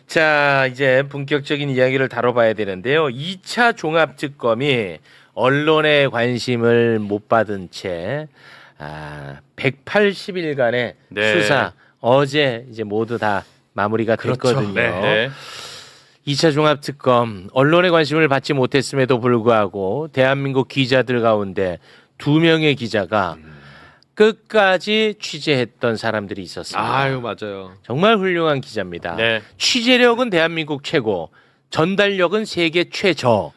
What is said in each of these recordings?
자, 이제 본격적인 이야기를 다뤄봐야 되는데요. 2차 종합특검이 언론의 관심을 못 받은 채 180일간의 네. 수사 어제 이제 모두 다 마무리가 됐거든요. 네. 2차 종합특검 언론의 관심을 받지 못했음에도 불구하고 대한민국 기자들 가운데 2명의 기자가 끝까지 취재했던 사람들이 있었습니다. 아유, 맞아요. 정말 훌륭한 기자입니다. 네. 취재력은 대한민국 최고, 전달력은 세계 최저.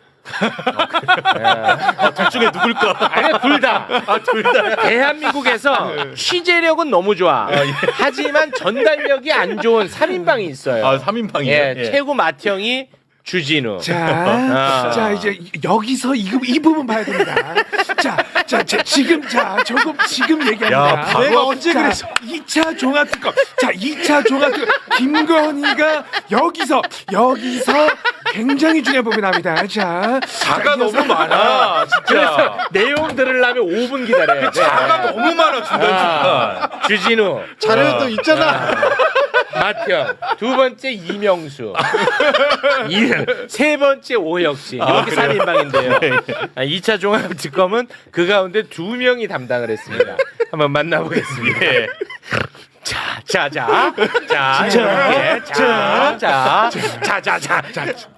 둘 중에 누굴까? 아니, 둘 다. 둘 다. 대한민국에서 취재력은 너무 좋아. 하지만 전달력이 안 좋은 3인방이 있어요. 3인방이요? 예, 최고 맏형이 주진우. 자, 이제 여기서 이 부분 봐야 됩니다. 지금 얘기합니다. 야, 내가 언제 그랬어? 2차 종합특검. 2차 종합특검. 김건희가 여기서 굉장히 중요한 부분이 납니다. 자가 너무 많아, 진짜. 그래서 내용 들으려면 5분 기다려야 돼. 자가 너무 많아, 중간중간. 주진우. 자료도 있잖아. 맏형. 두 번째 이명수. 세 번째 오혁진. 이렇게 3인방인데요. 2차 종합특검은 그 가운데 2명이 담당을 했습니다. 한번 만나보겠습니다. 예. 자.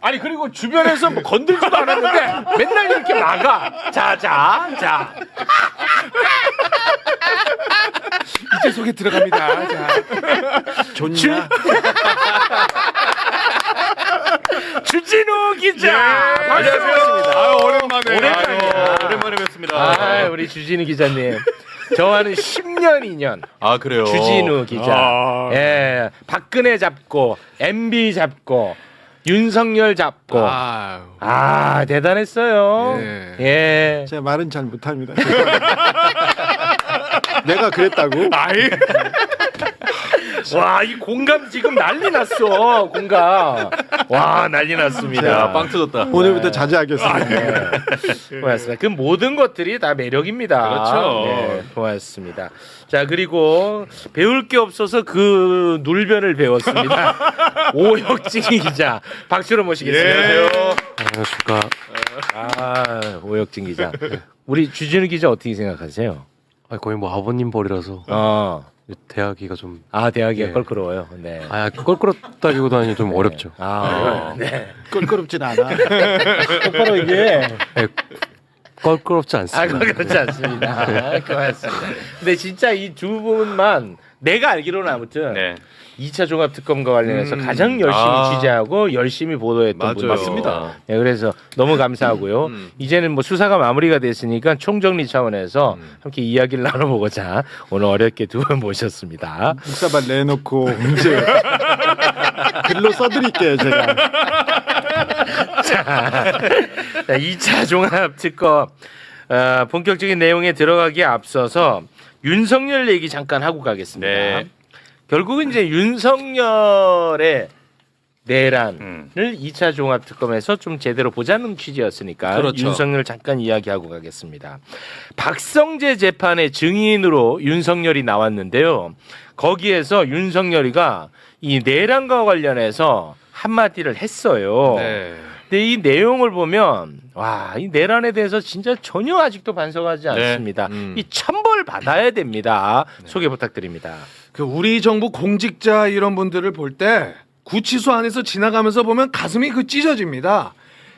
아니, 그리고 주변에서 뭐 건들지도 않았는데 맨날 이렇게 막아. 자. 이제 속에 들어갑니다. 좋냐? 주진우 기자. 예, 안녕하세요. 오랜만이야. 오랜만에 뵙습니다. 우리 주진우 기자님. 저와는 10년 인연. 아, 그래요? 주진우 기자. 예, 박근혜 잡고, MB 잡고, 윤석열 잡고. 대단했어요. 예. 제가 말은 잘 못합니다. 내가 그랬다고? 와, 이 공감 지금 난리 났어. 공감. 와, 난리 났습니다. 야, 빵 터졌다. 오늘부터 자제하겠습니다. 고맙습니다. 그 모든 것들이 다 매력입니다. 그렇죠. 네, 고맙습니다. 자, 그리고 배울 게 없어서 그 눌변을 배웠습니다. 오혁진 기자. 박수로 모시겠습니다. 안녕하세요. 안녕하십니까. 오혁진 기자. 우리 주진우 기자 어떻게 생각하세요? 거의 뭐 아버님 벌이라서 대하기가 좀 대하기가 예. 껄끄러워요. 네. 껄끄럽다기보다는 좀 어렵죠. 네. 껄끄럽진 않아. 똑바로 이게. 껄끄럽지 않습니다. 그렇지 않습니다. 고맙습니다. 근데 진짜 이 두 분만 내가 알기로는 아무튼 네. 2차 종합특검과 관련해서 가장 열심히 취재하고 열심히 보도했던 분들 맞습니다. 네, 그래서 너무 감사하고요. 이제는 뭐 수사가 마무리가 됐으니까 총정리 차원에서 함께 이야기를 나눠보고자 오늘 어렵게 두 분 모셨습니다. 묵사발 내놓고 이제 글로 써드릴게요, 제가. 자, 2차 종합특검 본격적인 내용에 들어가기에 앞서서 윤석열 얘기 잠깐 하고 가겠습니다. 네. 결국은 이제 윤석열의 내란을 2차 종합특검에서 좀 제대로 보자는 취지였으니까 그렇죠. 윤석열 잠깐 이야기하고 가겠습니다. 박성재 재판의 증인으로 윤석열이 나왔는데요. 거기에서 윤석열이가 이 내란과 관련해서 한마디를 했어요. 네. 근데 이 내용을 보면 이 내란에 대해서 진짜 전혀 아직도 반성하지 않습니다. 이 천벌 받아야 됩니다. 소개 부탁드립니다. 우리 정부 공직자 이런 분들을 볼 때 구치소 안에서 지나가면서 보면 가슴이 찢어집니다.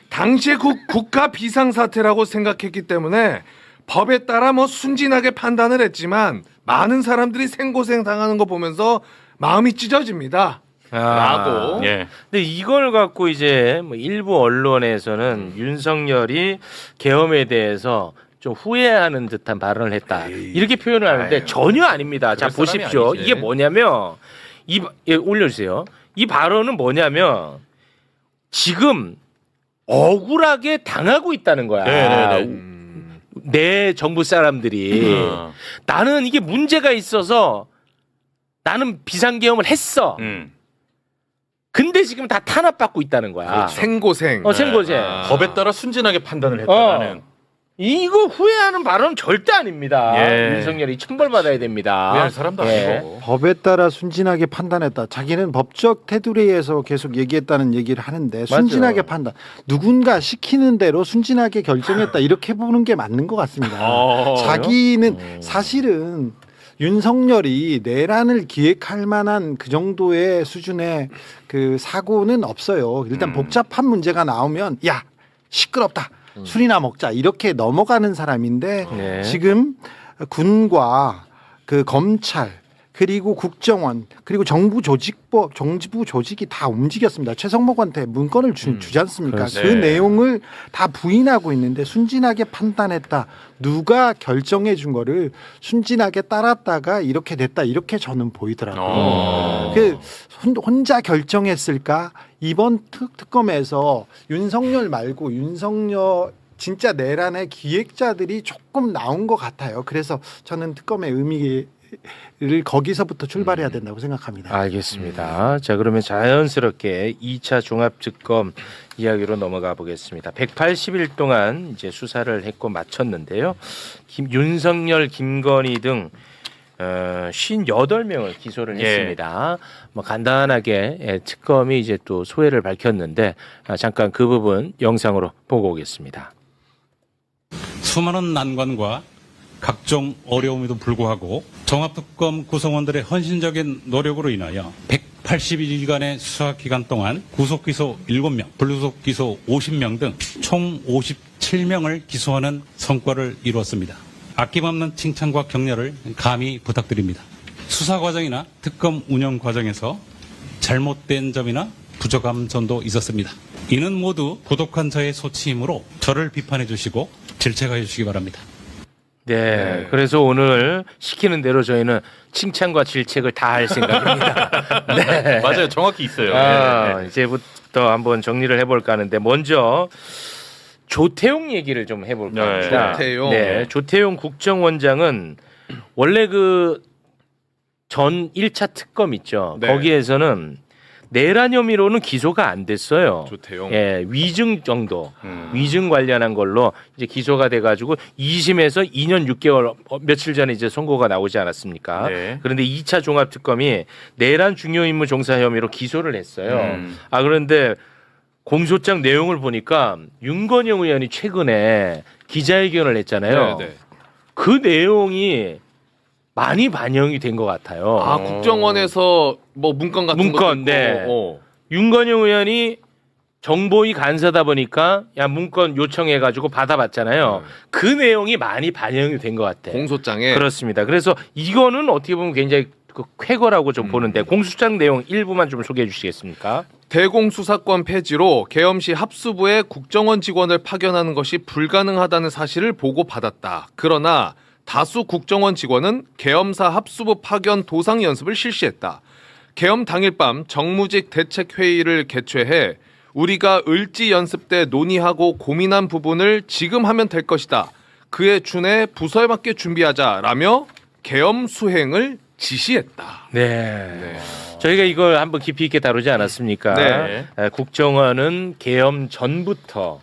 당시에 국가 비상사태라고 생각했기 때문에 법에 따라 순진하게 판단을 했지만 많은 사람들이 생고생 당하는 거 보면서 마음이 찢어집니다. 라고. 예. 근데 이걸 갖고 이제 뭐 일부 언론에서는 윤석열이 계엄에 대해서 좀 후회하는 듯한 발언을 했다. 이렇게 표현을 하는데 전혀 아닙니다. 자, 보십시오. 아니지. 이게 뭐냐면 올려주세요. 이 발언은 뭐냐면 지금 억울하게 당하고 있다는 거야. 내 정부 사람들이 나는 이게 문제가 있어서 나는 비상계엄을 했어. 근데 지금 다 탄압받고 있다는 거야. 생고생. 생고생. 법에 따라 순진하게 판단을 했다는. 이거 후회하는 발언 절대 아닙니다. 예. 윤석열이 천벌받아야 됩니다. 후회할 사람도 예. 아니고. 법에 따라 순진하게 판단했다. 자기는 법적 테두리에서 계속 얘기했다는 얘기를 하는데 순진하게 판단. 누군가 시키는 대로 순진하게 결정했다. 이렇게 보는 게 맞는 것 같습니다. 자기는 사실은 윤석열이 내란을 기획할 만한 그 정도의 수준의 그 사고는 없어요. 일단 복잡한 문제가 나오면 야 시끄럽다. 술이나 먹자 이렇게 넘어가는 사람인데 네. 지금 군과 그 검찰 그리고 국정원 그리고 정부 조직이 다 움직였습니다. 최성목한테 문건을 주지 않습니까? 그 네. 내용을 다 부인하고 있는데 순진하게 판단했다. 누가 결정해 준 거를 순진하게 따랐다가 이렇게 됐다. 이렇게 저는 보이더라고요. 그 혼자 결정했을까? 이번 특검에서 윤석열 말고 윤석열 진짜 내란의 기획자들이 조금 나온 것 같아요. 그래서 저는 특검의 의미를 거기서부터 출발해야 된다고 생각합니다. 알겠습니다. 자, 그러면 자연스럽게 2차 종합특검 이야기로 넘어가 보겠습니다. 180일 동안 이제 수사를 했고 마쳤는데요. 윤석열, 김건희 등 58명을 기소를 예. 했습니다. 뭐 간단하게 특검이 이제 또 소회를 밝혔는데 잠깐 그 부분 영상으로 보고 오겠습니다. 수많은 난관과 각종 어려움에도 불구하고 종합특검 구성원들의 헌신적인 노력으로 인하여 180일간의 수사 기간 동안 구속기소 7명, 불구속기소 50명 등 총 57명을 기소하는 성과를 이루었습니다. 아낌없는 칭찬과 격려를 감히 부탁드립니다. 수사 과정이나 특검 운영 과정에서 잘못된 점이나 부족한 점도 있었습니다. 이는 모두 부족한 저의 소치이므로 저를 비판해 주시고 질책해 주시기 바랍니다. 네, 그래서 오늘 시키는 대로 저희는 칭찬과 질책을 다 할 생각입니다. 네. 맞아요. 정확히 있어요. 예. 이제부터 한번 정리를 해볼까 하는데 먼저 조태용 얘기를 좀 해볼까 합니다. 조태용. 네, 조태용 국정원장은 원래 그 전 1차 특검 있죠. 네. 거기에서는 내란 혐의로는 기소가 안 됐어요. 조태용. 예, 위증 정도, 위증 관련한 걸로 이제 기소가 돼가지고 2심에서 2년 6개월 며칠 전에 이제 선고가 나오지 않았습니까? 네. 그런데 2차 종합특검이 내란 중요 임무 종사 혐의로 기소를 했어요. 그런데 공소장 내용을 보니까 윤건영 의원이 최근에 기자회견을 했잖아요. 네, 네. 그 내용이 많이 반영이 된 것 같아요. 아 국정원에서 뭐 문건 같은 문건, 것도 있고. 네. 윤건영 의원이 정보위 간사다 보니까 야 문건 요청해가지고 받아봤잖아요. 그 내용이 많이 반영이 된 것 같아. 공소장에 그렇습니다. 그래서 이거는 어떻게 보면 굉장히 그 쾌거라고 좀 보는데 공소장 내용 일부만 좀 소개해 주시겠습니까? 대공수사권 폐지로 계엄시 합수부에 국정원 직원을 파견하는 것이 불가능하다는 사실을 보고받았다. 그러나 다수 국정원 직원은 계엄사 합수부 파견 도상 연습을 실시했다. 계엄 당일 밤 정무직 대책회의를 개최해 우리가 을지 연습 때 논의하고 고민한 부분을 지금 하면 될 것이다. 그에 준해 부서에 맞게 준비하자라며 계엄 수행을 지시했다. 네. 저희가 이걸 한번 깊이 있게 다루지 않았습니까? 네. 국정원은 계엄 전부터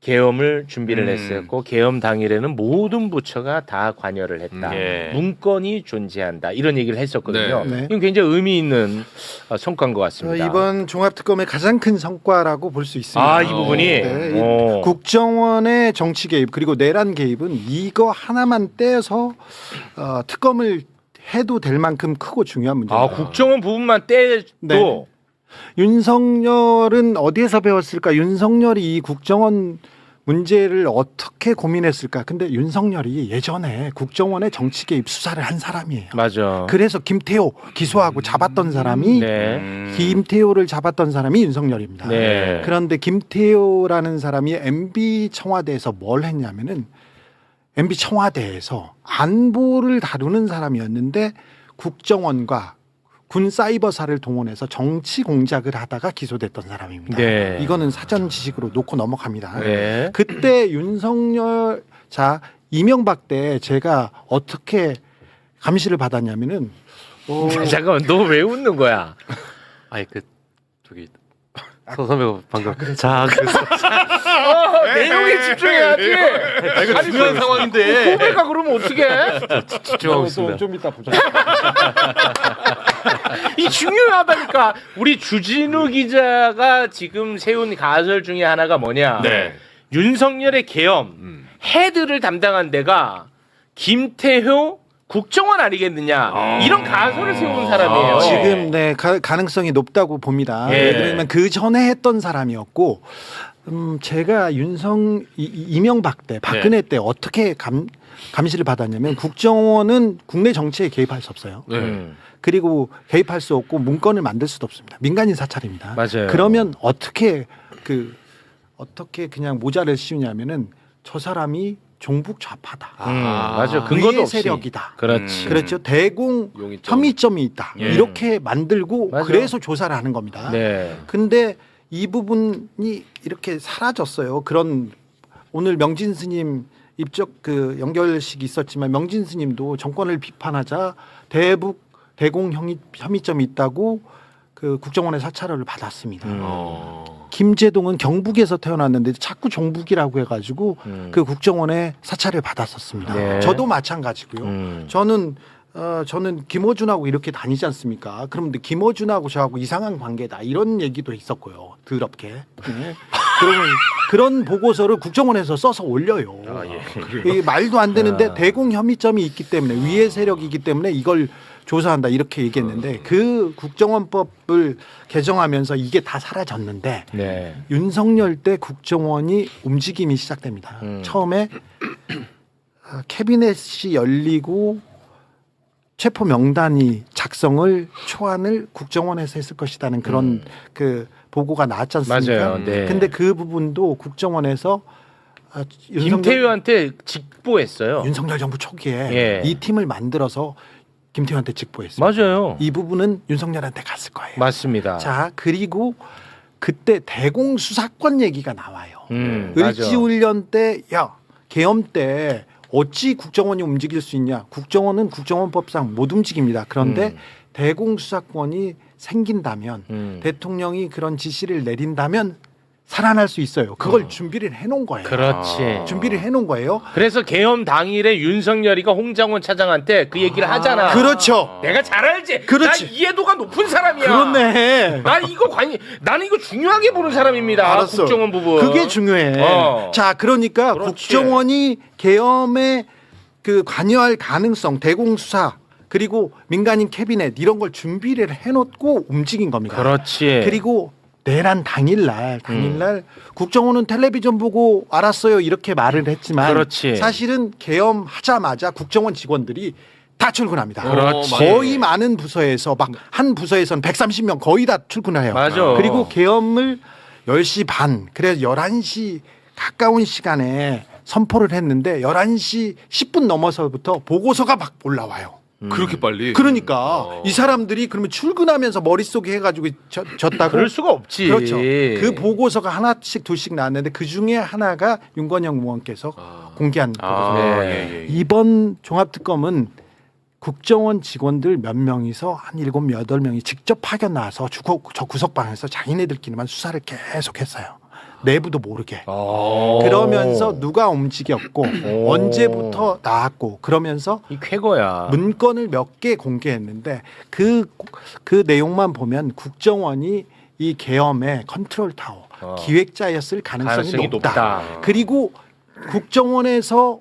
계엄을 준비를 했었고 계엄 당일에는 모든 부처가 다 관여를 했다. 예. 문건이 존재한다. 이런 얘기를 했었거든요. 네. 이건 굉장히 의미 있는 성과인 것 같습니다. 이번 종합특검의 가장 큰 성과라고 볼 수 있습니다. 아, 이 부분이 네, 이 오. 국정원의 정치 개입 그리고 내란 개입은 이거 하나만 떼서 특검을 해도 될 만큼 크고 중요한 문제입니다. 국정원 부분만 떼도 네. 윤석열은 어디에서 배웠을까? 윤석열이 이 국정원 문제를 어떻게 고민했을까? 근데 윤석열이 예전에 국정원의 정치 개입 수사를 한 사람이에요. 맞아. 그래서 김태호 기소하고 잡았던 사람이 네. 김태호를 잡았던 사람이 윤석열입니다. 네. 그런데 김태호라는 사람이 MB 청와대에서 뭘 했냐면은 MB 청와대에서 안보를 다루는 사람이었는데 국정원과 군 사이버사를 동원해서 정치 공작을 하다가 기소됐던 사람입니다. 네. 이거는 사전 지식으로 놓고 넘어갑니다. 네. 그때 윤석열 이명박 때 제가 어떻게 감시를 받았냐면은 잠깐만, 너 왜 웃는 거야? 아니 그 저기 서 선배가 방금 자 내용에 집중해야지. 이거 중요한 상황인데. 후배가 그러면 어떻게? 집중하고 있습니다. 좀 이따 보자. 이 중요하다니까. 우리 주진우 기자가 지금 세운 가설 중에 하나가 뭐냐? 네. 윤석열의 계엄 헤드를 담당한 데가 김태효 국정원 아니겠느냐 이런 가설을 세운 사람이에요. 지금 네 가능성이 높다고 봅니다. 예. 왜냐면 그 전에 했던 사람이었고 제가 이명박 때 박근혜 때 어떻게 감시를 받았냐면 국정원은 국내 정치에 개입할 수 없어요. 그리고 개입할 수 없고 문건을 만들 수도 없습니다. 민간인 사찰입니다. 맞아요. 그러면 어떻게 그냥 모자를 씌우냐면은 저 사람이 종북 좌파다. 맞아. 근거도 위의 없이. 세력이다. 그렇지. 그렇죠. 대공 혐의점이 있다. 예. 이렇게 만들고 맞아. 그래서 조사를 하는 겁니다. 네. 근데 이 부분이 이렇게 사라졌어요. 그런 오늘 명진 스님 입적 그 연결식이 있었지만 명진 스님도 정권을 비판하자 대공 혐의점이 있다고 그 국정원의 사찰을 받았습니다. 김재동은 경북에서 태어났는데 자꾸 종북이라고 해가지고 그 국정원의 사찰을 받았었습니다. 네. 저도 마찬가지고요. 저는 김어준하고 이렇게 다니지 않습니까? 그런데 김어준하고 저하고 이상한 관계다 이런 얘기도 있었고요. 더럽게. 네. 그러면 그런 보고서를 국정원에서 써서 올려요. 이게 말도 안 되는데 대공 혐의점이 있기 때문에 위의 세력이기 때문에 이걸 조사한다 이렇게 얘기했는데 그 국정원법을 개정하면서 이게 다 사라졌는데 네. 윤석열 때 국정원이 움직임이 시작됩니다. 처음에 캐비넷이 열리고 체포 명단이 작성을 초안을 국정원에서 했을 것이라는 그런 그 보고가 나왔지 않습니까? 맞아요. 네. 근데 그 부분도 국정원에서 김태효한테 직보했어요. 윤석열 정부 초기에 예. 이 팀을 만들어서 김태효한테 직보했습니다. 맞아요. 이 부분은 윤석열한테 갔을 거예요. 맞습니다. 자, 그리고 그때 대공 수사권 얘기가 나와요. 맞아. 을지훈련 때, 야, 계엄 때 어찌 국정원이 움직일 수 있냐? 국정원은 국정원법상 못 움직입니다. 그런데 대공 수사권이 생긴다면 대통령이 그런 지시를 내린다면 살아날 수 있어요. 그걸 준비를 해놓은 거예요. 그렇지. 준비를 해놓은 거예요. 그래서 계엄 당일에 윤석열이가 홍장원 차장한테 그 얘기를 하잖아. 그렇죠. 내가 잘 알지. 그렇지. 나 이해도가 높은 사람이야. 그렇네. 나는 이거 중요하게 보는 사람입니다. 알았어. 국정원 부분. 그게 중요해. 자, 그러니까 그렇지. 국정원이 계엄에 그 관여할 가능성, 대공수사 그리고 민간인 캐비넷 이런 걸 준비를 해놓고 움직인 겁니다. 그렇지. 그리고 내란 당일날 국정원은 텔레비전 보고 알았어요 이렇게 말을 했지만 그렇지. 사실은 계엄하자마자 국정원 직원들이 다 출근합니다. 그렇지. 거의 많은 부서에서 막 한 부서에서는 130명 거의 다 출근을 해요. 맞아. 그리고 계엄을 10시 반 그래서 11시 가까운 시간에 선포를 했는데 11시 10분 넘어서부터 보고서가 막 올라와요. 그렇게 빨리. 그러니까 이 사람들이 그러면 출근하면서 머릿속에 해가지고 졌다고? 그럴 수가 없지. 그렇죠. 그 보고서가 하나씩 둘씩 나왔는데 그 중에 하나가 윤건영 의원께서 공개한 보고서입니다. 네. 이번 종합특검은 국정원 직원들 몇 명이서 한 7, 8명이 직접 파견 나와서 저 구석방에서 자기네들끼리만 수사를 계속했어요. 내부도 모르게. 그러면서 누가 움직였고 언제부터 나왔고 그러면서 이 쾌거야. 문건을 몇 개 공개했는데 그 내용만 보면 국정원이 이 계엄의 컨트롤 타워 기획자였을 가능성이 높다. 그리고 국정원에서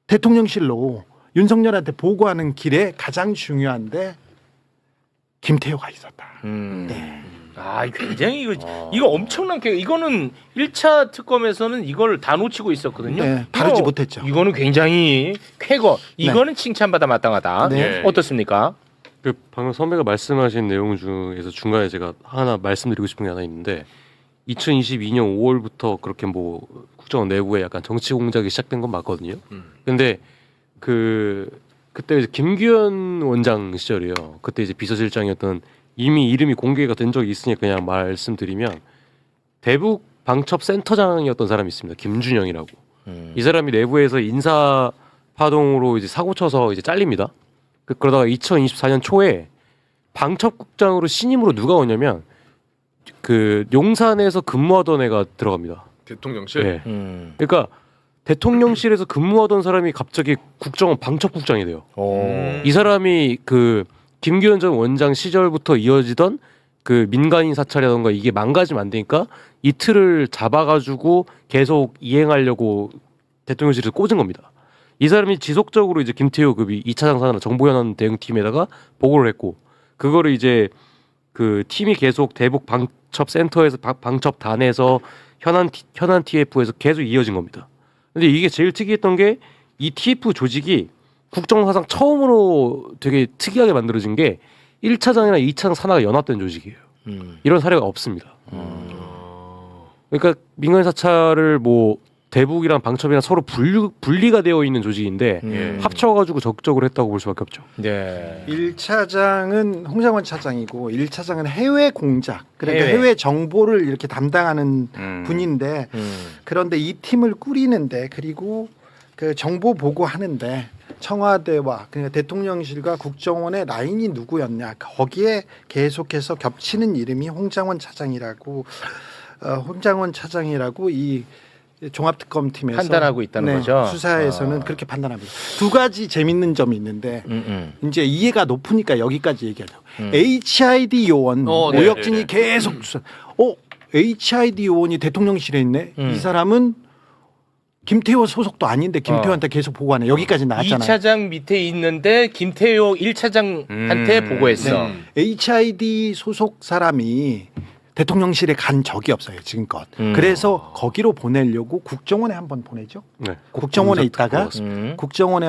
대통령실로 윤석열한테 보고하는 길에 가장 중요한데 김태효가 있었다. 네. 아, 굉장히 이거 엄청난 쾌거. 이거는 1차 특검에서는 이걸 다 놓치고 있었거든요. 네, 다루지 못했죠. 이거는 굉장히 쾌거. 이거는 칭찬받아 마땅하다. 네. 어떻습니까? 그 방금 선배가 말씀하신 내용 중에서 중간에 제가 하나 말씀드리고 싶은 게 하나 있는데 2022년 5월부터 그렇게 뭐 국정원 내부에 약간 정치 공작이 시작된 건 맞거든요. 근데 그때 이제 김규현 원장 시절이에요. 그때 이제 비서실장이었던 이미 이름이 공개가 된 적이 있으니 그냥 말씀드리면 대북 방첩 센터장이었던 사람이 있습니다. 김준영이라고. 이 사람이 내부에서 인사 파동으로 이제 사고 쳐서 이제 잘립니다. 그러다가 2024년 초에 방첩국장으로 신임으로 누가 오냐면 그 용산에서 근무하던 애가 들어갑니다. 대통령실. 네. 그러니까 대통령실에서 근무하던 사람이 갑자기 국정원 방첩국장이 돼요. 이 사람이 그 김규현 전 원장 시절부터 이어지던 그 민간인 사찰이라던가 이게 망가지면 안 되니까 이 틀을 잡아가지고 계속 이행하려고 대통령실에서 꽂은 겁니다. 이 사람이 지속적으로 이제 김태효 급이 2차 장사나 정보현안 대응팀에다가 보고를 했고 그거를 이제 그 팀이 계속 대북 방첩센터에서 방첩단에서 현안 TF에서 계속 이어진 겁니다. 근데 이게 제일 특이했던 게 이 TF 조직이 국정사상 처음으로 되게 특이하게 만들어진 게 1차장이나 2차장 산하가 연합된 조직이에요. 이런 사례가 없습니다. 그러니까 민간인 사찰을 뭐 대북이랑 방첩이랑 서로 분리가 되어 있는 조직인데 합쳐가지고 적극적으로 했다고 볼 수밖에 없죠. 네. 1차장은 홍장원 차장이고 1차장은 해외 공작 그러니까 해외. 해외 정보를 이렇게 담당하는 분인데 그런데 이 팀을 꾸리는데 그리고 그 정보 보고하는데 청와대와 그러니까 대통령실과 국정원의 라인이 누구였냐 거기에 계속해서 겹치는 이름이 홍장원 차장이라고 이 종합특검팀에서 판단하고 있다는 거죠? 수사에서는 그렇게 판단합니다. 두 가지 재밌는 점이 있는데 이제 이해가 높으니까 여기까지 얘기하죠. HID 요원 오혁진이 계속 수사. HID 요원이 대통령실에 있네. 이 사람은 김태호 소속도 아닌데 김태호한테 계속 보고하네. 여기까지 나왔잖아요. 2차장 밑에 있는데 김태효 1차장한테 보고했어. HID 소속 사람이 대통령실에 간 적이 없어요 지금껏. 그래서 거기로 보내려고 국정원에 한번 보내죠. 네. 국정원에 있다가 음. 국정원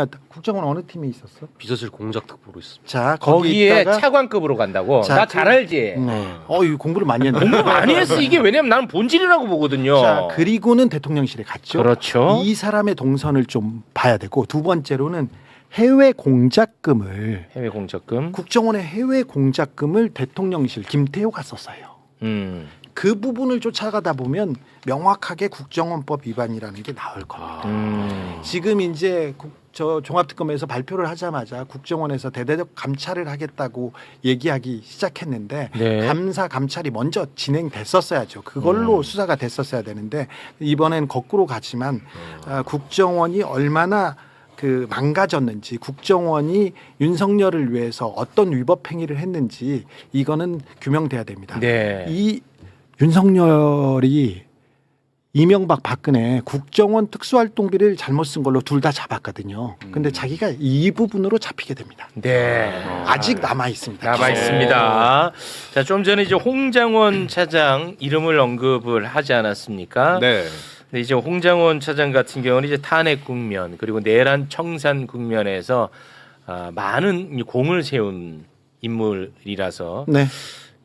어느 팀에 있었어? 비서실 공작특보로 있습니다. 자 거기 거기에 있다가 차관급으로 간다고. 자, 나 잘 알지. 이 공부를 많이 했네. 공부 많이 했어. 이게 왜냐면 나는 본질이라고 보거든요. 자 그리고는 대통령실에 갔죠. 그렇죠. 이 사람의 동선을 좀 봐야 되고 두 번째로는 해외 공작금을 해외 공적금. 국정원의 해외 공작금을 대통령실 김태호가 썼어요. 그 부분을 쫓아가다 보면 명확하게 국정원법 위반이라는 게 나올 겁니다. 지금 이제 저 종합특검에서 발표를 하자마자 국정원에서 대대적 감찰을 하겠다고 얘기하기 시작했는데 네. 감찰이 먼저 진행됐었어야죠. 그걸로 수사가 됐었어야 되는데 이번엔 거꾸로 가지만 국정원이 얼마나 그 망가졌는지 국정원이 윤석열을 위해서 어떤 위법 행위를 했는지 이거는 규명돼야 됩니다. 네. 이 윤석열이 이명박 박근혜 국정원 특수활동비를 잘못 쓴 걸로 둘 다 잡았거든요. 근데 자기가 이 부분으로 잡히게 됩니다. 네. 아직 남아 있습니다. 남아 있습니다. 자, 좀 전에 이제 홍장원 차장 이름을 언급을 하지 않았습니까? 네. 근데 이제 홍장원 차장 같은 경우는 이제 탄핵 국면 그리고 내란 청산 국면에서 많은 공을 세운 인물이라서 네.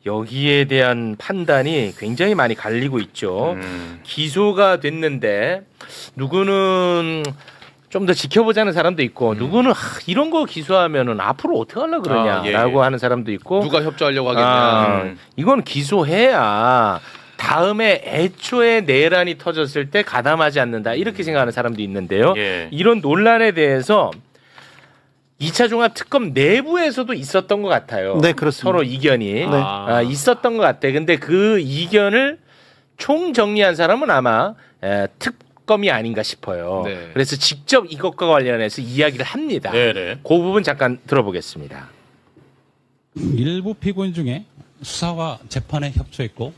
여기에 대한 판단이 굉장히 많이 갈리고 있죠. 기소가 됐는데 누구는 좀 더 지켜보자는 사람도 있고 누구는 이런 거 기소하면은 앞으로 어떻게 하려고 그러냐라고 하는 사람도 있고 누가 협조하려고 하겠냐. 이건 기소해야 다음에 애초에 내란이 터졌을 때 가담하지 않는다 이렇게 생각하는 사람도 있는데요. 이런 논란에 대해서 2차 종합특검 내부에서도 있었던 것 같아요. 네, 그렇습니다. 서로 이견이 있었던 것 같아요. 근데 그 이견을 총정리한 사람은 아마 특검이 아닌가 싶어요. 네. 그래서 직접 이것과 관련해서 이야기를 합니다. 네네. 그 부분 잠깐 들어보겠습니다. 일부 피고인 중에 수사와 재판에 협조했고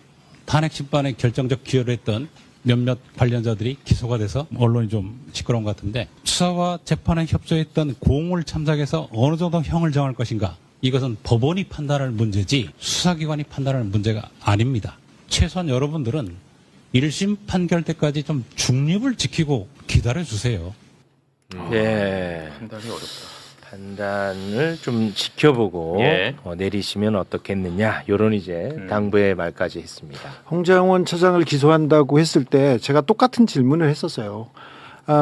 탄핵 심판에 결정적 기여를 했던 몇몇 관련자들이 기소가 돼서 언론이 좀 시끄러운 것 같은데 수사와 재판에 협조했던 공을 참작해서 어느 정도 형을 정할 것인가 이것은 법원이 판단할 문제지 수사기관이 판단할 문제가 아닙니다. 최소한 여러분들은 1심 판결 때까지 좀 중립을 지키고 기다려주세요. 네. 판단이 어렵다. 판단을 좀 지켜보고 내리시면 어떻겠느냐 이런 이제 당부의 말까지 했습니다. 홍장원 차장을 기소한다고 했을 때 제가 똑같은 질문을 했었어요.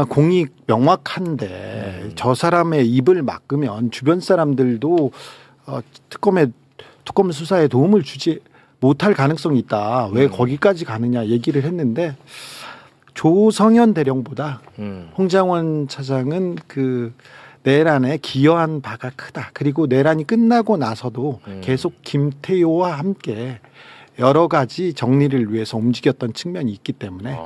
공이 명확한데 저 사람의 입을 막으면 주변 사람들도 특검 수사에 도움을 주지 못할 가능성이 있다. 왜 거기까지 가느냐 얘기를 했는데 조성현 대령보다 홍장원 차장은 그 내란에 기여한 바가 크다. 그리고 내란이 끝나고 나서도 계속 김태효와 함께 여러 가지 정리를 위해서 움직였던 측면이 있기 때문에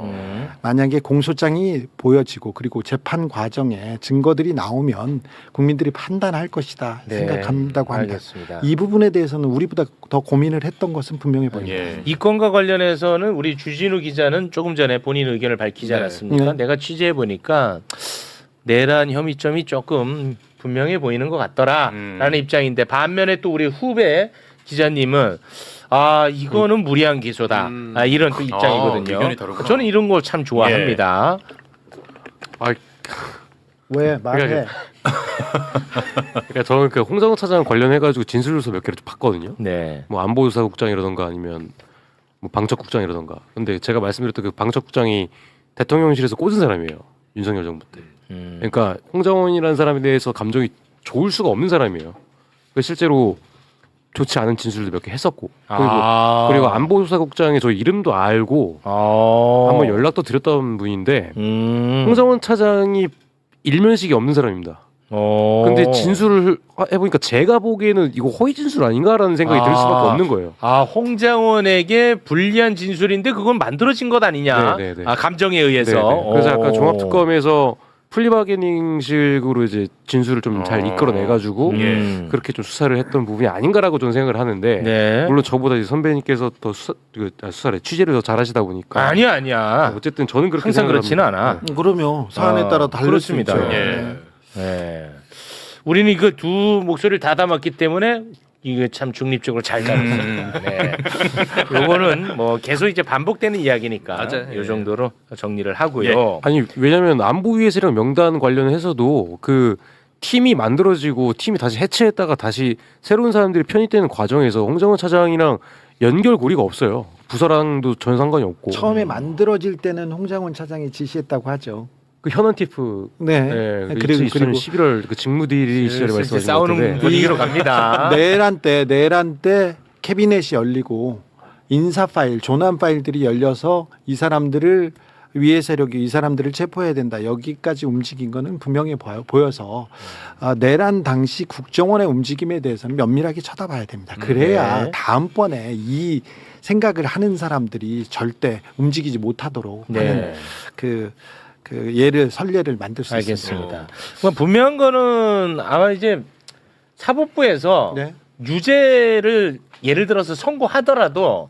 만약에 공소장이 보여지고 그리고 재판 과정에 증거들이 나오면 국민들이 판단할 것이다 네, 생각한다고 합니다. 알겠습니다. 이 부분에 대해서는 우리보다 더 고민을 했던 것은 분명해 보입니다. 예. 이 건과 관련해서는 우리 주진우 기자는 조금 전에 본인 의견을 밝히지 네. 않았습니까? 네. 내가 취재해 보니까 내란 혐의점이 조금 분명해 보이는 것 같더라라는 입장인데 반면에 또 우리 후배 기자님은 이거는 무리한 기소다 이런 또 입장이거든요. 의견이 다르구나. 저는 이런 걸 참 좋아합니다. 아, 왜 말해? 그러니까 저는 그 홍장호 차장 관련해가지고 진술서 몇 개를 좀 봤거든요. 네. 뭐 안보수사국장이라던가 아니면 뭐 방첩국장이라던가. 근데 제가 말씀드렸던 그 방첩국장이 대통령실에서 꽂은 사람이에요. 윤석열 정부 때. 그러니까 홍장원이라는 사람에 대해서 감정이 좋을 수가 없는 사람이에요. 실제로 좋지 않은 진술도 몇 개 했었고 그리고 안보수사국장의 저 이름도 알고 한번 연락도 드렸던 분인데 홍장원 차장이 일면식이 없는 사람입니다. 근데 진술을 해보니까 제가 보기에는 이거 허위 진술 아닌가라는 생각이 들 수밖에 없는 거예요. 홍장원에게 불리한 진술인데 그건 만들어진 것 아니냐? 네네네. 감정에 의해서. 네네. 그래서 약간 종합특검에서 플리바게닝식으로 이제 진술을 좀 잘 이끌어내가지고 그렇게 좀 수사를 했던 부분이 아닌가라고 저는 생각을 하는데 네. 물론 저보다 이제 선배님께서 더 수사를 취재를 더 잘하시다 보니까 아니야. 어쨌든 저는 그렇게 항상 생각을 그렇지는 합니다. 않아. 그러면 사안에 따라 다를 그렇습니다. 수 있죠. 예. 네. 우리는 이거 두 목소리를 다 담았기 때문에 이게 참 중립적으로 잘 담았습니다. 네. 요거는 뭐 계속 이제 반복되는 이야기니까 맞아요. 이 정도로 정리를 하고요. 아니 왜냐하면 안보위의 세력 명단 관련해서도 그 팀이 만들어지고 팀이 다시 해체했다가 다시 새로운 사람들이 편입되는 과정에서 홍장원 차장이랑 연결고리가 없어요. 부서랑도 전 상관이 없고 처음에 만들어질 때는 홍장원 차장이 지시했다고 하죠. 그 현안 TF 네. 그리고 2011월 그 직무대리 시절에 말씀하신 싸우는 건데 분위기로 갑니다. 내란 때 캐비넷이 열리고 인사 파일, 조난 파일들이 열려서 이 사람들을 위해 세력이 이 사람들을 체포해야 된다. 여기까지 움직인 거는 분명히 보여서 내란 당시 국정원의 움직임에 대해서는 면밀하게 쳐다봐야 됩니다. 그래야 네. 다음번에 이 생각을 하는 사람들이 절대 움직이지 못하도록 하는 그 선례를 만들 수 있습니다. 알겠습니다. 그럼 분명한 거는 아마 이제 사법부에서 네. 유죄를 예를 들어서 선고하더라도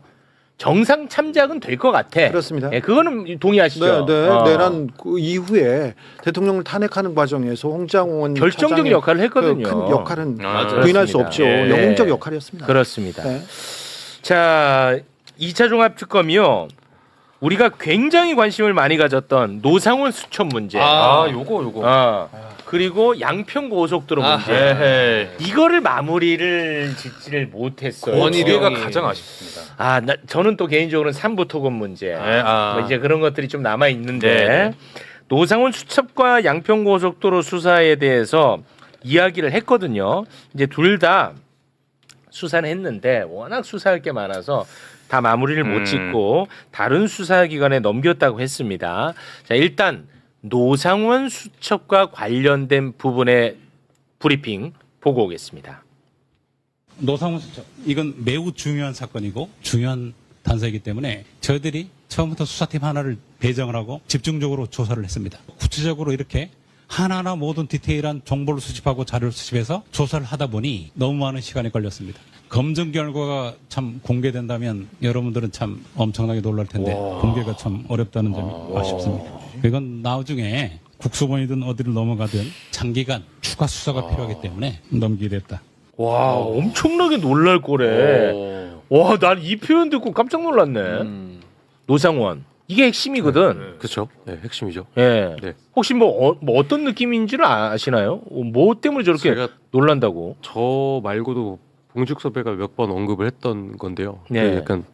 정상 참작은 될 것 같아. 그렇습니다. 예, 그거는 동의하시죠? 내란 그 이후에 대통령을 탄핵하는 과정에서 홍장원 결정적인 차장의 역할을 했거든요. 큰 역할은 맞아요. 부인할 수 그렇습니다. 없죠. 예. 영웅적 역할이었습니다. 그렇습니다. 네. 자, 2차 종합특검이요. 우리가 굉장히 관심을 많이 가졌던 노상원 수첩 문제. 요거. 그리고 양평 고속도로 문제. 에헤이. 이거를 마무리를 짓지를 못했어요. 원희룡가 가장 아쉽습니다. 저는 또 개인적으로는 삼부토건 문제. 아. 뭐 이제 그런 것들이 좀 남아 있는데 네. 노상원 수첩과 양평 고속도로 수사에 대해서 이야기를 했거든요. 이제 둘 다 수사는 했는데 워낙 수사할 게 많아서 다 마무리를 못 짓고 다른 수사기관에 넘겼다고 했습니다. 자, 일단 노상원 수첩과 관련된 부분의 브리핑 보고 오겠습니다. 노상원 수첩 이건 매우 중요한 사건이고 중요한 단서이기 때문에 저희들이 처음부터 수사팀 하나를 배정을 하고 집중적으로 조사를 했습니다. 구체적으로 이렇게 하나하나 모든 디테일한 정보를 수집하고 자료를 수집해서 조사를 하다 보니 너무 많은 시간이 걸렸습니다. 검증 결과가 참 공개된다면 여러분들은 참 엄청나게 놀랄 텐데 공개가 참 어렵다는 점이 아쉽습니다. 이건 나중에 국수본이든 어디를 넘어가든 장기간 추가 수사가 필요하기 때문에 넘기게 됐다. 와, 엄청나게 놀랄 거래. 와, 난 이 표현 듣고 깜짝 놀랐네. 노상원. 이게 핵심이거든. 그렇죠. 네, 핵심이죠. 예. 네. 혹시 뭐 어떤 느낌인지를 아시나요? 뭐 때문에 저렇게 제가 놀란다고? 저 말고도 봉죽 선배가 몇 번 언급을 했던 건데요. 네. 그 약간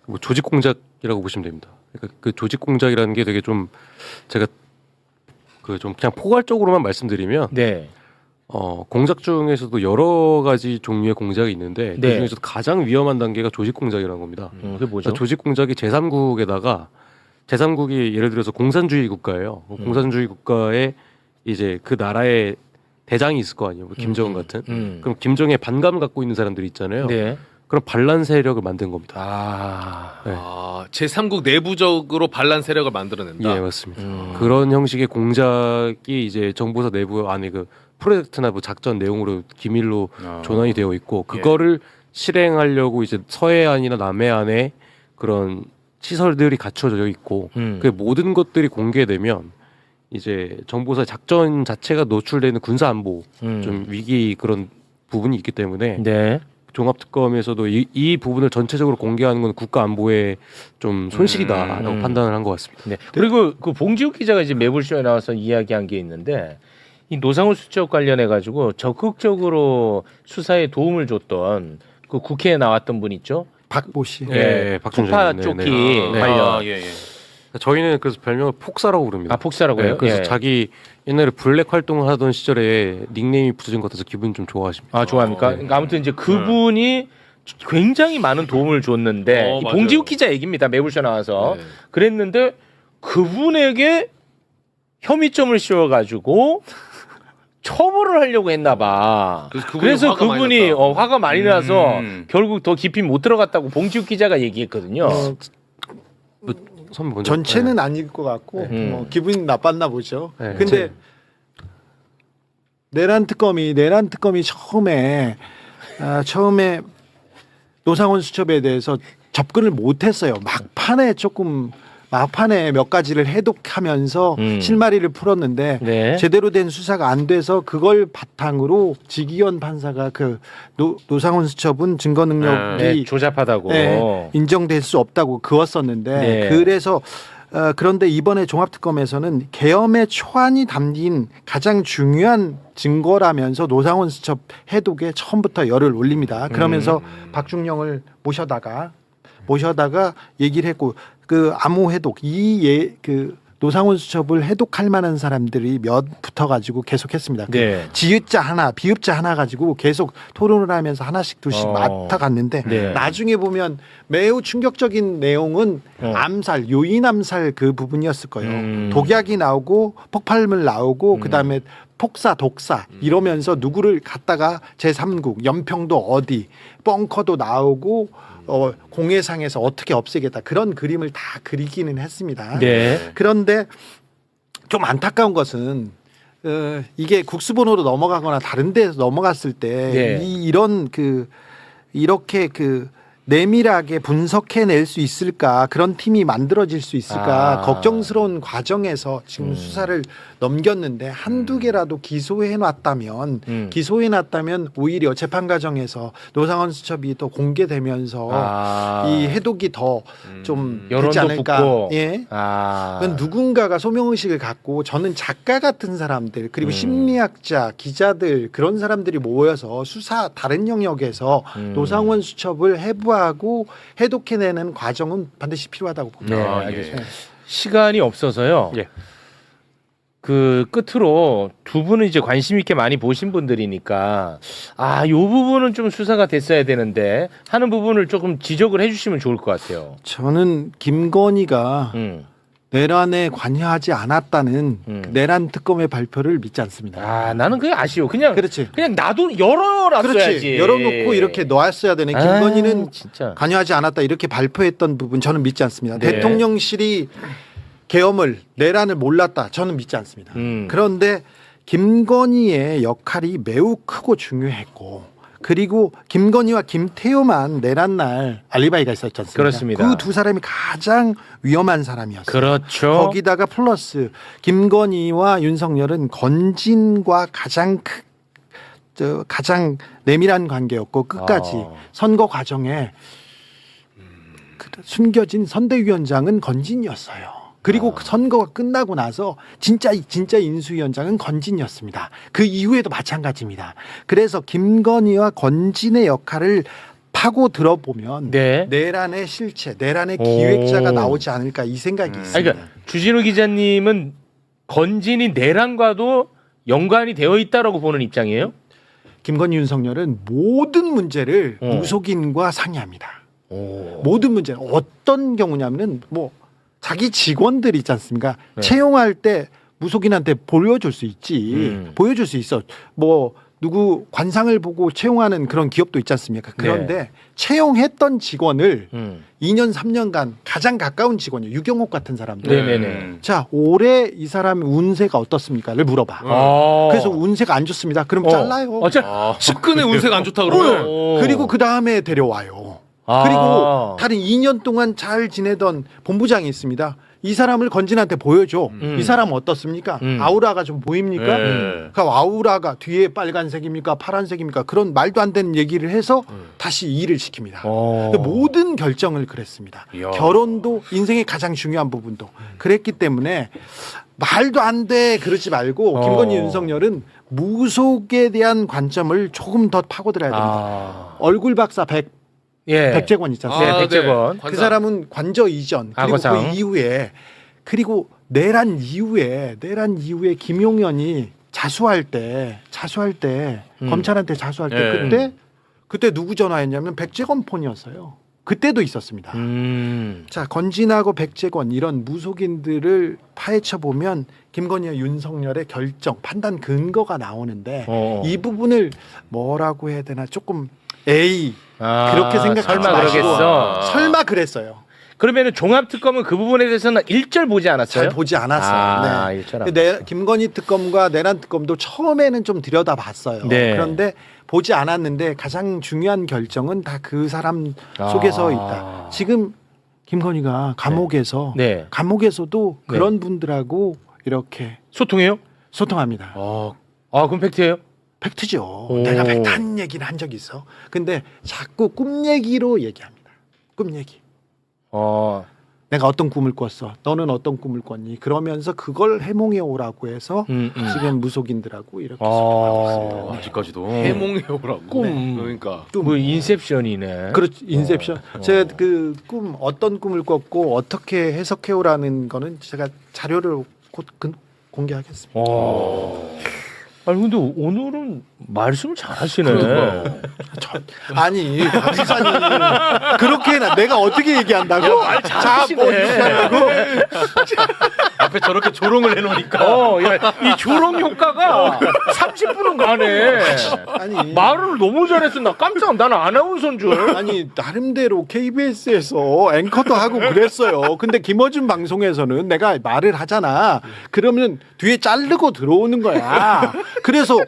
뭐 조직 공작이라고 보시면 됩니다. 그러니까 그 조직 공작이라는 게 되게 좀 제가 그 좀 그냥 포괄적으로만 말씀드리면 네. 공작 중에서도 여러 가지 종류의 공작이 있는데 네. 그 중에서도 가장 위험한 단계가 조직 공작이라는 겁니다. 그게 뭐죠? 그러니까 조직 공작이 제3국에다가 제3국이 예를 들어서 공산주의 국가예요. 공산주의 국가에 이제 그 나라의 대장이 있을 거 아니에요. 뭐 김정은 같은. 그럼 김정에 반감 갖고 있는 사람들이 있잖아요. 네. 그런 반란 세력을 만든 겁니다. 네. 제3국 내부적으로 반란 세력을 만들어낸다. 예, 맞습니다. 그런 형식의 공작이 이제 정보사 내부 안에 그 프로젝트나 뭐 작전 내용으로 기밀로 전환이 되어 있고 그거를 실행하려고 이제 서해안이나 남해안에 그런 시설들이 갖춰져 있고 그 모든 것들이 공개되면 이제 정보사 작전 자체가 노출되는 군사 안보 좀 위기 그런 부분이 있기 때문에 네. 종합특검에서도 이 부분을 전체적으로 공개하는 건 국가 안보에 좀 손실이다라고 판단을 한 것 같습니다. 네. 그리고 그 봉지욱 기자가 이제 매불쇼에 나와서 이야기한 게 있는데 이 노상훈 수첩 관련해 가지고 적극적으로 수사에 도움을 줬던 그 국회에 나왔던 분 있죠? 박보 씨. 네, 박준준 폭파 네, 쫓기 네. 관련. 저희는 그래서 별명을 폭사라고 부릅니다. 아 폭사라고요? 네, 그래서 예. 자기 옛날에 블랙 활동을 하던 시절에 닉네임이 붙여진 것 같아서 기분 좀 좋아하십니다. 아 좋아합니까? 그러니까 아무튼 이제 그분이 굉장히 많은 도움을 줬는데 이 맞아요. 봉지욱 기자 얘기입니다. 매불쇼 나와서 네. 그랬는데 그분에게 혐의점을 씌워가지고 처벌을 하려고 했나봐. 그래서 화가 많이 그분이 났다. 화가 많이 나서 결국 더 깊이 못 들어갔다고 봉지욱 기자가 얘기했거든요. 선배 먼저. 전체는 아닐 것 같고 뭐 기분이 나빴나 보죠. 네. 근데 내란 특검이 처음에 노상훈 수첩에 대해서 접근을 못했어요. 막판에 몇 가지를 해독하면서 실마리를 풀었는데 네. 제대로 된 수사가 안 돼서 그걸 바탕으로 지기현 판사가 그 노상훈 수첩은 증거 능력이 네, 조잡하다고. 인정될 수 없다고 그었었는데 네. 그래서 그런데 이번에 종합특검에서는 계엄의 초안이 담긴 가장 중요한 증거라면서 노상훈 수첩 해독에 처음부터 열을 올립니다. 그러면서 박중영을 모셔다가 얘기를 했고 그 암호 해독 그 노상훈 수첩을 해독할 만한 사람들이 몇 붙어가지고 계속했습니다. 네. 지읒자 하나, 비읍자 하나 가지고 계속 토론을 하면서 하나씩 둘씩 맡아갔는데 네. 나중에 보면 매우 충격적인 내용은 암살, 요인 암살 그 부분이었을 거예요. 독약이 나오고 폭발물 나오고 그다음에 폭사, 독사 이러면서 누구를 갖다가 제3국, 연평도 어디, 벙커도 나오고 공해상에서 어떻게 없애겠다 그런 그림을 다 그리기는 했습니다. 네. 그런데 좀 안타까운 것은 이게 국수본으로 넘어가거나 다른 데서 넘어갔을 때 네. 이렇게 내밀하게 분석해낼 수 있을까 그런 팀이 만들어질 수 있을까 걱정스러운 과정에서 지금 수사를 넘겼는데 한두 개라도 기소해놨다면 오히려 재판 과정에서 노상훈 수첩이 더 공개되면서 이 해독이 더 좀 되지 여론도 않을까. 붙고. 예. 그건 누군가가 소명의식을 갖고 저는 작가 같은 사람들 그리고 심리학자, 기자들 그런 사람들이 모여서 수사 다른 영역에서 노상훈 수첩을 해부하고 해독해내는 과정은 반드시 필요하다고 봅니다. 네, 알겠습니다. 시간이 없어서요. 예. 그 끝으로 두 분은 이제 관심 있게 많이 보신 분들이니까 요 부분은 좀 수사가 됐어야 되는데 하는 부분을 조금 지적을 해주시면 좋을 것 같아요. 저는 김건희가 내란에 관여하지 않았다는 내란 특검의 발표를 믿지 않습니다. 나는 그게 아쉬워. 그냥 그렇지. 그냥 나도 열어놨어야지. 그렇지. 열어놓고 이렇게 놓았어야 되네. 김건희는 진짜. 관여하지 않았다 이렇게 발표했던 부분 저는 믿지 않습니다. 네. 대통령실이 내란을 몰랐다. 저는 믿지 않습니다. 그런데 김건희의 역할이 매우 크고 중요했고 그리고 김건희와 김태효만 내란 날 알리바이가 있었지 않습니까? 그렇습니다. 그 두 사람이 가장 위험한 사람이었어요. 그렇죠. 거기다가 플러스 김건희와 윤석열은 건진과 가장 내밀한 관계였고 끝까지 선거 과정에 숨겨진 선대위원장은 건진이었어요. 그리고 선거가 끝나고 나서 진짜 인수위원장은 건진이었습니다. 그 이후에도 마찬가지입니다. 그래서 김건희와 건진의 역할을 파고 들어보면 내란의 실체, 내란의 기획자가 나오지 않을까 이 생각이 있습니다. 그러니까 주진우 기자님은 건진이 내란과도 연관이 되어 있다라고 보는 입장이에요? 김건희, 윤석열은 모든 문제를 무속인과 상의합니다. 모든 문제 어떤 경우냐면은 자기 직원들 있지 않습니까? 채용할 때 무속인한테 보여줄 수 있지. 보여줄 수 있어. 누구 관상을 보고 채용하는 그런 기업도 있지 않습니까? 그런데 채용했던 직원을 2년 3년간 가장 가까운 직원이요. 유경옥 같은 사람들. 네네네. 자, 올해 이 사람 운세가 어떻습니까를 물어봐. 그래서 운세가 안 좋습니다. 그럼 잘라요. 측근의 운세가 안 좋다 그러면 그리고 그 다음에 데려와요. 아. 그리고 다른 2년 동안 잘 지내던 본부장이 있습니다. 이 사람을 건진한테 보여줘. 이 사람은 어떻습니까? 아우라가 좀 보입니까? 그 아우라가 뒤에 빨간색입니까? 파란색입니까? 그런 말도 안 되는 얘기를 해서 다시 일을 시킵니다. 모든 결정을 그랬습니다. 결혼도 인생의 가장 중요한 부분도 그랬기 때문에 말도 안 돼 그러지 말고 김건희 윤석열은 무속에 대한 관점을 조금 더 파고들어야 됩니다. 얼굴 박사 백재권 있잖아요. 네, 백재권. 그 사람은 관저 이전 그리고 악어상. 그 이후에 그리고 내란 이후에 김용현이 자수할 때 검찰한테 자수할 때 그때 누구 전화했냐면 백재권 폰이었어요. 그때도 있었습니다. 자, 건진하고 백재권 이런 무속인들을 파헤쳐 보면 김건희와 윤석열의 결정, 판단 근거가 나오는데 이 부분을 뭐라고 해야 되나 조금 그렇게 생각하지 설마 마시고 그러겠어. 설마 그랬어요. 그러면은 종합특검은 그 부분에 대해서는 일절 보지 않았어요? 잘 보지 않았어요. 일절 안 근데 김건희 특검과 내란 특검도 처음에는 좀 들여다봤어요. 네. 그런데 보지 않았는데 가장 중요한 결정은 다 그 사람 속에서 있다. 지금 김건희가 감옥에서 감옥에서도 그런 분들하고 이렇게 소통해요? 소통합니다. 그럼 팩트예요? 팩트죠. 내가 팩트한 얘기는 한 적이 있어. 근데 자꾸 꿈 얘기로 얘기합니다. 꿈 얘기. 내가 어떤 꿈을 꿨어. 너는 어떤 꿈을 꿨니? 그러면서 그걸 해몽해 오라고 해서 지금 무속인들하고 이렇게 소통하고 있어요. 아직까지도 해몽해 오라고. 그러니까 뭐 인셉션이네. 그렇죠. 인셉션. 제가 그 꿈 어떤 꿈을 꿨고 어떻게 해석해 오라는 거는 제가 자료를 곧 공개하겠습니다. 아니 근데 오늘은 말씀을 잘하시네. 아니 박지사님 그렇게 해나 내가 어떻게 얘기한다고? 말 잘하시네. 앞에 저렇게 조롱을 해놓으니까 이 조롱 효과가 30분은 가네. 아니 말을 너무 잘했어. 나 깜짝 나는 아나운서인 줄. 아니 나름대로 KBS에서 앵커도 하고 그랬어요. 근데 김어준 방송에서는 내가 말을 하잖아. 그러면 뒤에 자르고 들어오는 거야. 그래서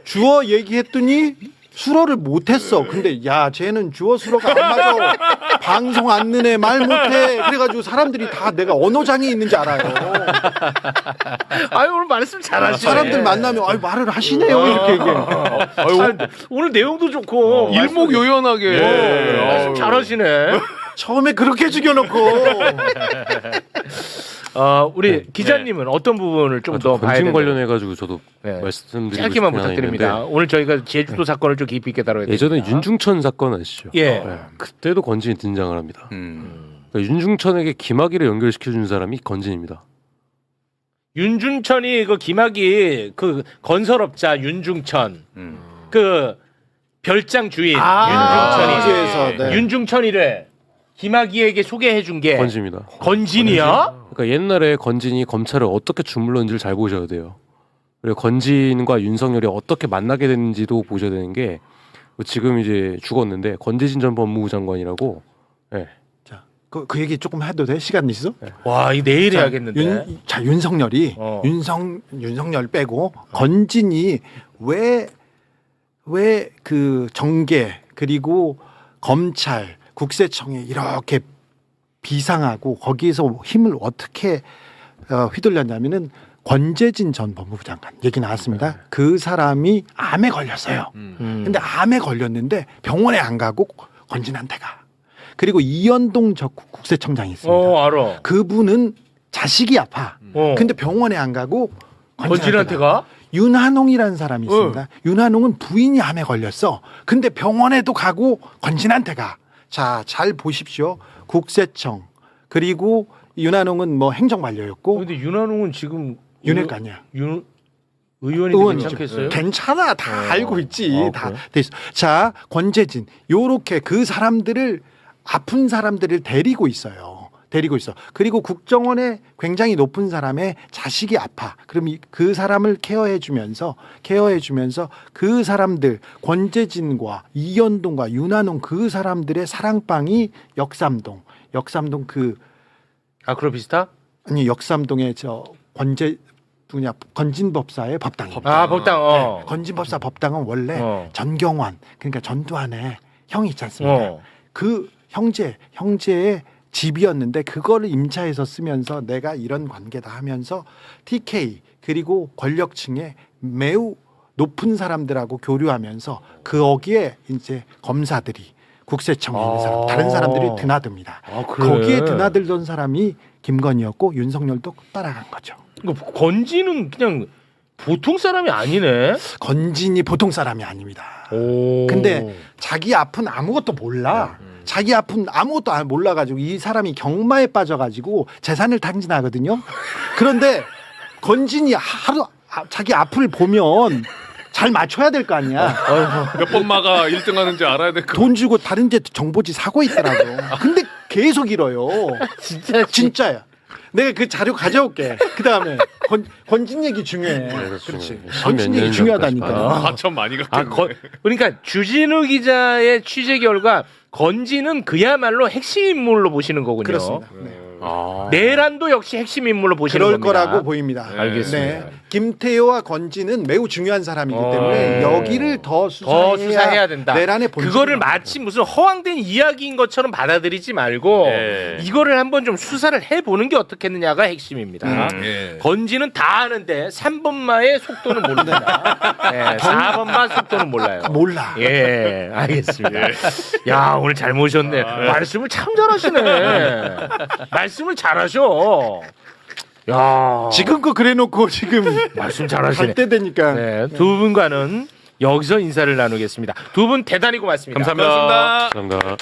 주어 얘기했더니 수어를 못했어. 근데 야 쟤는 주어 수어가 안 맞아. 방송 안 느네 말 못해. 그래가지고 사람들이 다 내가 언어장애 있는지 알아요. 아유 오늘 말씀 잘하시네. 사람들 만나면 말을 하시네요 이렇게 얘기해. 오늘 내용도 좋고 일목요연하게 말씀 잘하시네. 처음에 그렇게 죽여놓고 우리 기자님은 어떤 부분을 좀 더 봐야 건진 되나요? 관련해 가지고 저도 말씀드리고 싶은 짧게만 게 하나 부탁드립니다. 있는데 오늘 저희가 제주도 사건을 좀 깊이 있게 다뤄야 됩니다. 예전에 윤중천 사건 아시죠? 그때도 건진이 등장을 합니다. 그러니까 윤중천에게 김학의를 연결시켜 준 사람이 건진입니다. 윤중천이 그 김학의 그 건설업자 윤중천 그 별장 주인 윤중천이 윤중천이래 김학의에게 소개해 준 게 건진입니다. 건진이야? 그러니까 옛날에 건진이 검찰을 어떻게 주물렀는지를 잘 보셔야 돼요. 그리고 건진과 윤석열이 어떻게 만나게 됐는지도 보셔야 되는 게 지금 이제 죽었는데 건재진 전 법무부 장관이라고. 자, 그 얘기 조금 해도 돼? 시간 있어? 와, 이 내일 해야겠는데. 윤석열이 윤석열 빼고 건진이 왜 그 정계 그리고 검찰 국세청에 이렇게 비상하고 거기에서 힘을 어떻게 휘둘렸냐면은 권재진 전 법무부 장관 얘기 나왔습니다. 그 사람이 암에 걸렸어요. 근데 암에 걸렸는데 병원에 안 가고 건진한테 가. 그리고 이현동 전 국세청장이 있습니다. 알아. 그분은 자식이 아파. 근데 병원에 안 가고 건진한테 가? 윤한홍이라는 사람이 있습니다. 윤한홍은 부인이 암에 걸렸어. 근데 병원에도 가고 건진한테 가. 자, 잘 보십시오. 국세청 그리고 윤한홍은 뭐 행정관료였고. 근데 윤한홍은 지금 윤핵관이야. 의원이 괜찮겠어요? 괜찮아. 다 알고 있지. 다 돼 있어. 자, 권재진 요렇게 그 사람들을 아픈 사람들을 데리고 있어요. 데리고 있어. 그리고 국정원에 굉장히 높은 사람의 자식이 아파. 그럼 그 사람을 케어해주면서 그 사람들 권재진과 이현동과 윤한홍 그 사람들의 사랑방이 역삼동 그 아크로비스타? 아니 역삼동의 저 건진법사의 법당입니다. 아 법당. 네, 건진법사 법당은 원래 전경환 그러니까 전두환의 형이 있지 않습니까? 그 형제의 집이었는데 그거를 임차해서 쓰면서 내가 이런 관계다 하면서 TK 그리고 권력층의 매우 높은 사람들하고 교류하면서 거기에 이제 검사들이 국세청에 있는 사람 다른 사람들이 드나듭니다. 그래. 거기에 드나들던 사람이 김건희였고 윤석열도 따라간 거죠. 건지는 그냥 보통 사람이 아니네. 건진이 보통 사람이 아닙니다. 근데 자기 앞은 아무것도 몰라. 자기 앞은 아무것도 몰라가지고 이 사람이 경마에 빠져가지고 재산을 탕진하거든요. 그런데 건진이 하루 자기 앞을 보면 잘 맞춰야 될 거 아니야. 몇 번 마가 1등 하는지 알아야 될 거. 돈 주고 다른 데 정보지 사고 있더라고. 근데 계속 잃어요. 진짜야. 내가 그 자료 가져올게. 그 다음에 건진 얘기 중요해. 그렇지. 건진 얘기 중요하다니까. 과천 많이 갔겠네. 그러니까 주진우 기자의 취재 결과 건지는 그야말로 핵심 인물로 보시는 거군요. 그렇습니다. 내란도 역시 핵심 인물로 보시는 그럴 겁니다. 거라고 보입니다. 알겠습니다. 김태효와 건진은 매우 중요한 사람이기 때문에 여기를 더 수사해야 된다. 내란의 본질을 그거를 마치 무슨 허황된 이야기인 것처럼 받아들이지 말고 이거를 한번 좀 수사를 해보는 게 어떻겠느냐가 핵심입니다. 건지는 다 아는데 3번마의 속도는 모른다. 4번마 속도는 몰라요. 몰라. 예, 알겠습니다. 야, 오늘 잘 모셨네. 말씀을 참 잘하시네. 말씀을 잘하셔. 야, 지금껏 그래놓고 지금 말씀 잘하시네. 갈 때 되니까. 네, 두 분과는 여기서 인사를 나누겠습니다. 두 분 대단히 고맙습니다. 감사합니다. 감사합니다.